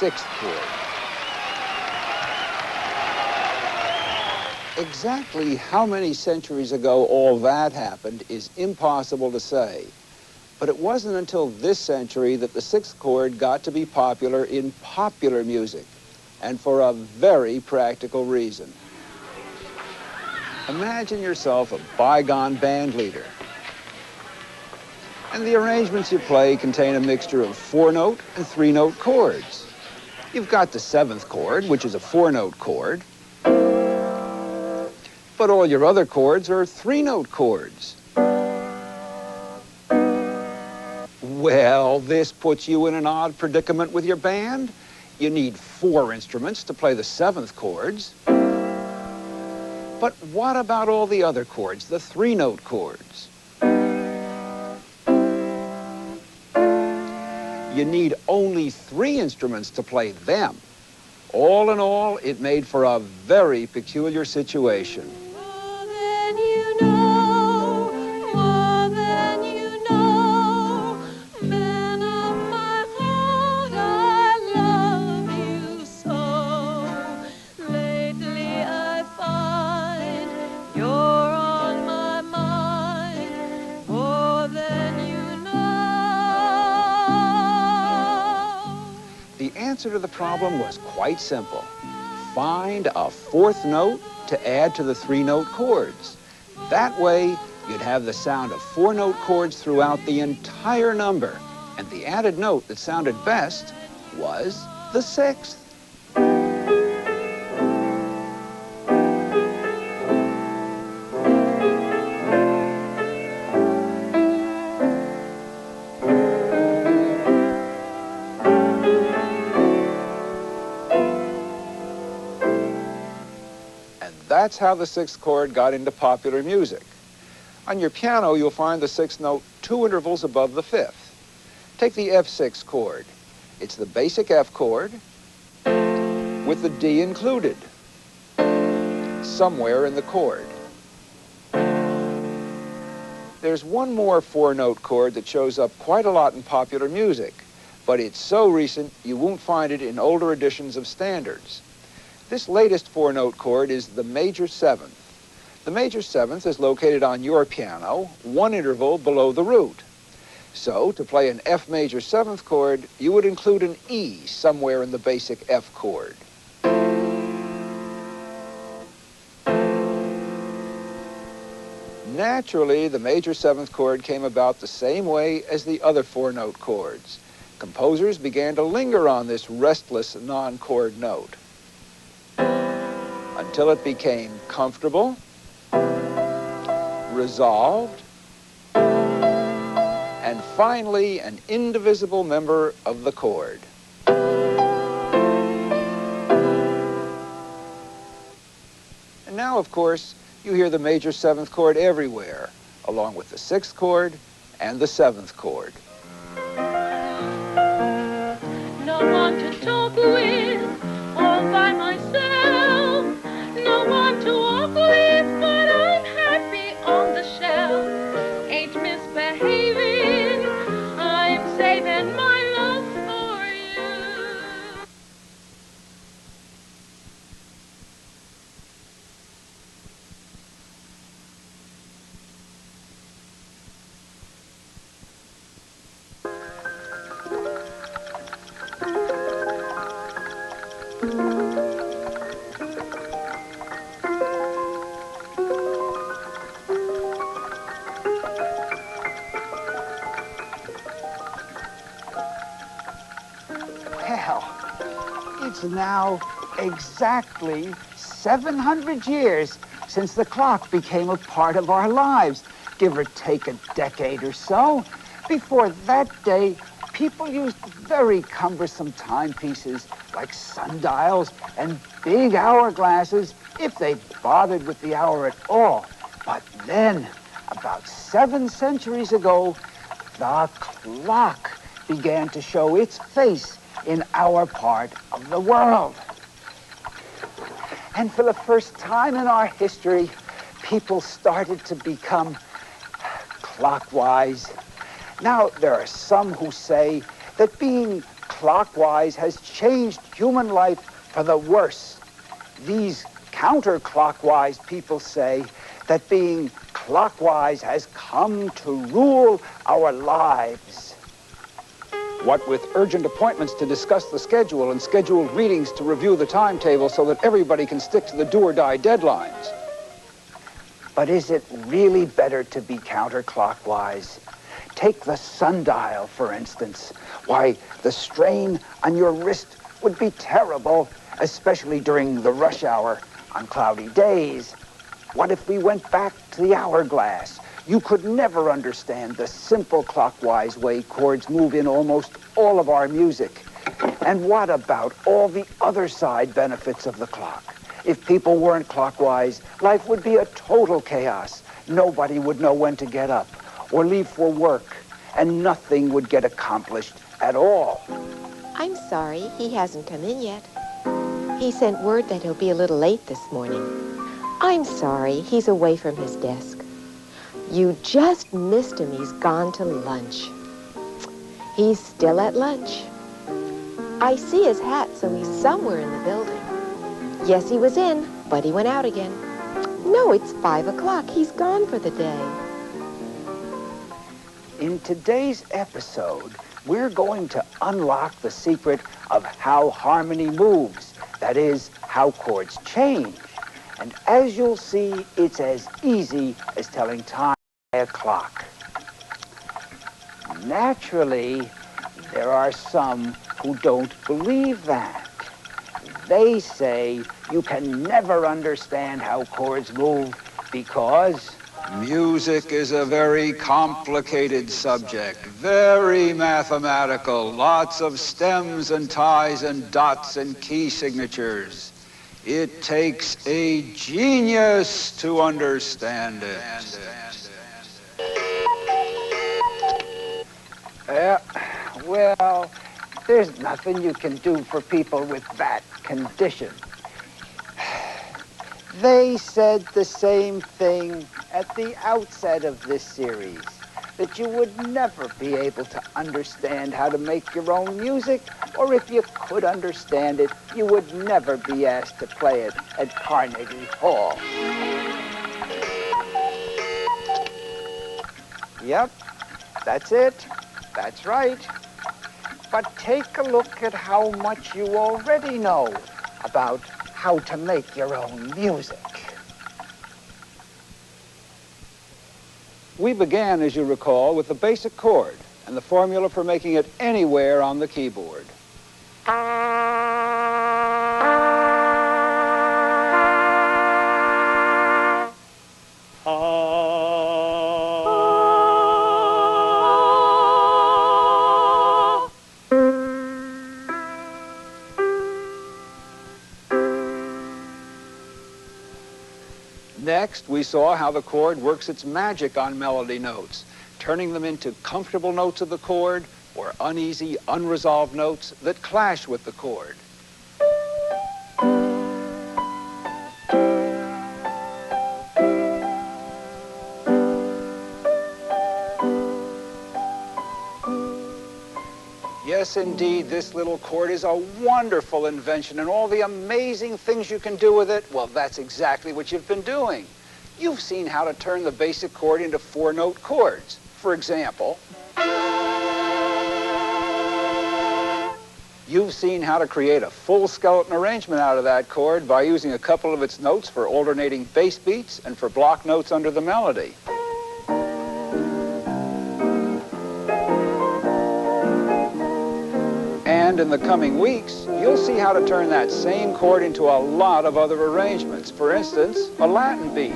sixth chord. Exactly how many centuries ago all that happened is impossible to say. But it wasn't until this century that the sixth chord got to be popular in popular music, and for a very practical reason. Imagine yourself a bygone band leader, and the arrangements you play contain a mixture of 4-note and 3-note chords. You've got the seventh chord, which is a 4-note chord, but all your other chords are 3-note chords. Well, this puts you in an odd predicament with your band. You need 4 instruments to play the 7th chords. But what about all the other chords, the 3-note chords? You need only 3 instruments to play them. All in all, it made for a very peculiar situation. More than you know, more than you know, man of my heart, I love you so. Lately I find you're on my mind, more than you know. The answer to the problem was quite simple. Find a 4th note to add to the 3-note chords. That way, you'd have the sound of 4-note chords throughout the entire number. And the added note that sounded best was the 6th. That's how the 6th chord got into popular music. On your piano, you'll find the 6th note 2 intervals above the 5th. Take the F6 chord. It's the basic F chord with the D included somewhere in the chord. There's one more 4-note chord that shows up quite a lot in popular music, but it's so recent you won't find it in older editions of standards. This latest 4-note chord is the major 7th. The major 7th is located on your piano, 1 interval below the root. So, to play an F major 7th chord, you would include an E somewhere in the basic F chord. Naturally, the major 7th chord came about the same way as the other 4-note chords. Composers began to linger on this restless non-chord note until it became comfortable, resolved, and finally an indivisible member of the chord. And now, of course, you hear the major 7th chord everywhere, along with the 6th chord and the 7th chord. No one to talk with, all by myself. No one to walk with, but I'm happy on the shelf. Ain't misbehaving, I'm saving my love for you. Well, it's now exactly 700 years since the clock became a part of our lives, give or take a decade or so. Before that day, people used very cumbersome timepieces like sundials and big hourglasses, if they bothered with the hour at all. But then, about 7 centuries ago, the clock began to show its face in our part of the world. And for the first time in our history, people started to become clockwise. Now, there are some who say that being clockwise has changed human life for the worse. These counterclockwise people say that being clockwise has come to rule our lives. What with urgent appointments to discuss the schedule and scheduled meetings to review the timetable so that everybody can stick to the do-or-die deadlines. But is it really better to be counterclockwise? Take the sundial, for instance. Why, the strain on your wrist would be terrible, especially during the rush hour on cloudy days. What if we went back to the hourglass? You could never understand the simple clockwise way chords move in almost all of our music. And what about all the other side benefits of the clock? If people weren't clockwise, life would be a total chaos. Nobody would know when to get up or leave for work, and nothing would get accomplished at all. I'm sorry, he hasn't come in yet. He sent word that he'll be a little late this morning. I'm sorry, he's away from his desk. You just missed him. He's gone to lunch. He's still at lunch. I see his hat, so he's somewhere in the building. Yes, he was in, but he went out again. No, it's 5 o'clock. He's gone for the day. In today's episode, we're going to unlock the secret of how harmony moves. That is, how chords change. And as you'll see, it's as easy as telling time by a clock. Naturally, there are some who don't believe that. They say you can never understand how chords move because Music is a very complicated subject, very mathematical, lots of stems and ties and dots and key signatures. It takes a genius to understand it. Well, there's nothing you can do for people with that condition. They said the same thing at the outset of this series, that you would never be able to understand how to make your own music, or if you could understand it, you would never be asked to play it at Carnegie Hall. Yep, that's it. That's right. But take a look at how much you already know about how to make your own music. We began, as you recall, with the basic chord and the formula for making it anywhere on the keyboard. Next, we saw how the chord works its magic on melody notes, turning them into comfortable notes of the chord or uneasy, unresolved notes that clash with the chord. Yes, indeed, this little chord is a wonderful invention, and all the amazing things you can do with it, well, that's exactly what you've been doing. You've seen how to turn the basic chord into 4-note chords. For example, you've seen how to create a full skeleton arrangement out of that chord by using a couple of its notes for alternating bass beats and for block notes under the melody. And in the coming weeks, you'll see how to turn that same chord into a lot of other arrangements. For instance, a Latin beat.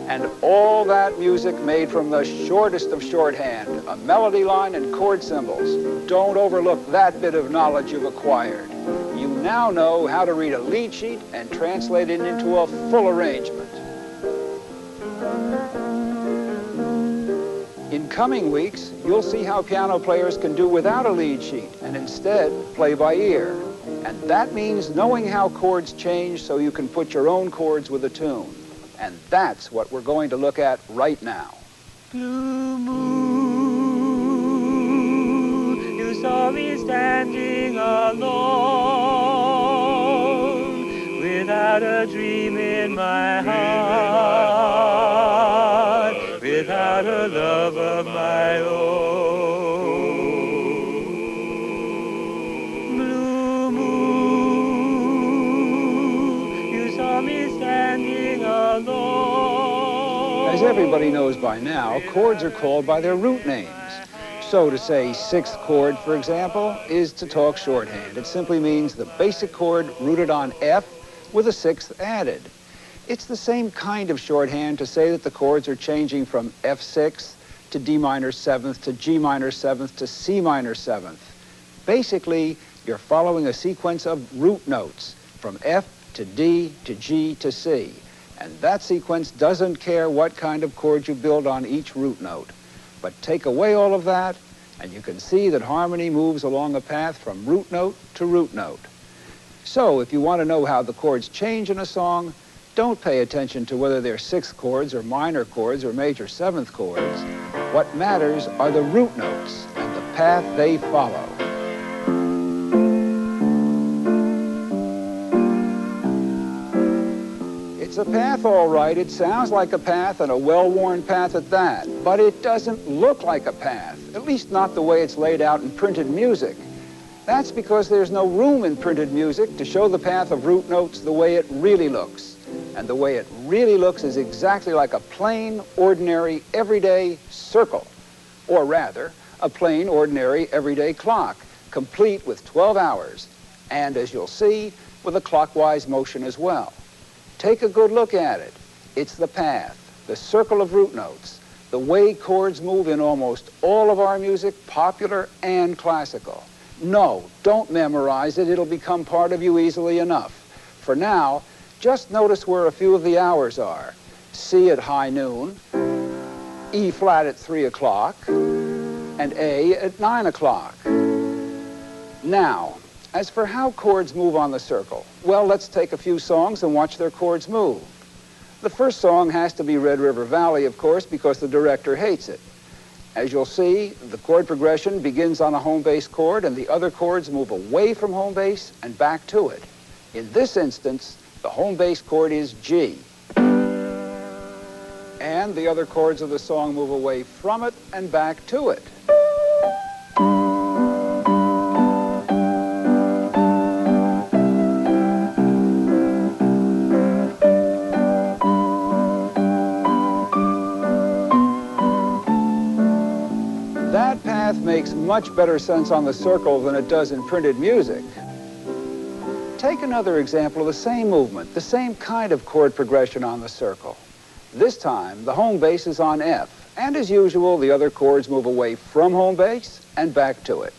And all that music made from the shortest of shorthand, a melody line and chord symbols. Don't overlook that bit of knowledge you've acquired. You now know how to read a lead sheet and translate it into a full arrangement. In coming weeks, you'll see how piano players can do without a lead sheet and instead play by ear. And that means knowing how chords change so you can put your own chords with a tune. And that's what we're going to look at right now. Blue moon. standing alone, without a dream in my heart, without a love of my own. Blue moon, you saw me standing alone. As everybody knows by now, chords are called by their root names. So to say sixth chord, for example, is to talk shorthand. It simply means the basic chord rooted on F with a sixth added. It's the same kind of shorthand to say that the chords are changing from F6 to D minor 7th to G minor 7th to C minor 7th. Basically, you're following a sequence of root notes from F to D to G to C. And that sequence doesn't care what kind of chord you build on each root note. But take away all of that, and you can see that harmony moves along a path from root note to root note. So if you want to know how the chords change in a song, don't pay attention to whether they're sixth chords or minor chords or major seventh chords. What matters are the root notes and the path they follow. It's a path, all right. It sounds like a path, and a well-worn path at that. But it doesn't look like a path, at least not the way it's laid out in printed music. That's because there's no room in printed music to show the path of root notes the way it really looks. And the way it really looks is exactly like a plain, ordinary, everyday circle. Or rather, a plain, ordinary, everyday clock, complete with 12 hours. And as you'll see, with a clockwise motion as well. Take a good look at it. It's the path, the circle of root notes, the way chords move in almost all of our music, popular and classical. No, don't memorize it. It'll become part of you easily enough. For now, just notice where a few of the hours are. C at high noon, E flat at 3 o'clock, and A at 9 o'clock. Now, as for how chords move on the circle, well, let's take a few songs and watch their chords move. The first song has to be Red River Valley, of course, because the director hates it. As you'll see, the chord progression begins on a home bass chord, and the other chords move away from home bass and back to it. In this instance, the home bass chord is G. And the other chords of the song move away from it and back to it. That path makes much better sense on the circle than it does in printed music. Take another example of the same movement, the same kind of chord progression on the circle. This time, the home bass is on F, and as usual, the other chords move away from home bass and back to it.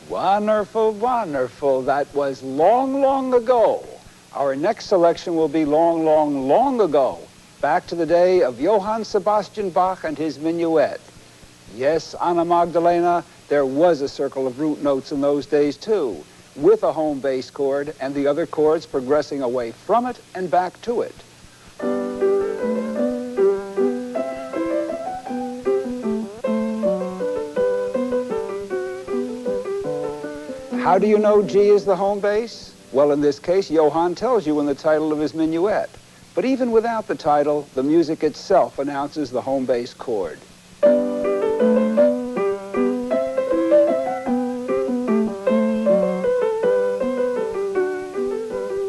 Wonderful, wonderful. That was long, long ago. Our next selection will be long, long, long ago, back to the day of Johann Sebastian Bach and his minuet. Yes, Anna Magdalena, there was a circle of root notes in those days too, with a home bass chord and the other chords progressing away from it and back to it. How do you know G is the home bass? Well, in this case, Johann tells you in the title of his minuet. But even without the title, the music itself announces the home bass chord.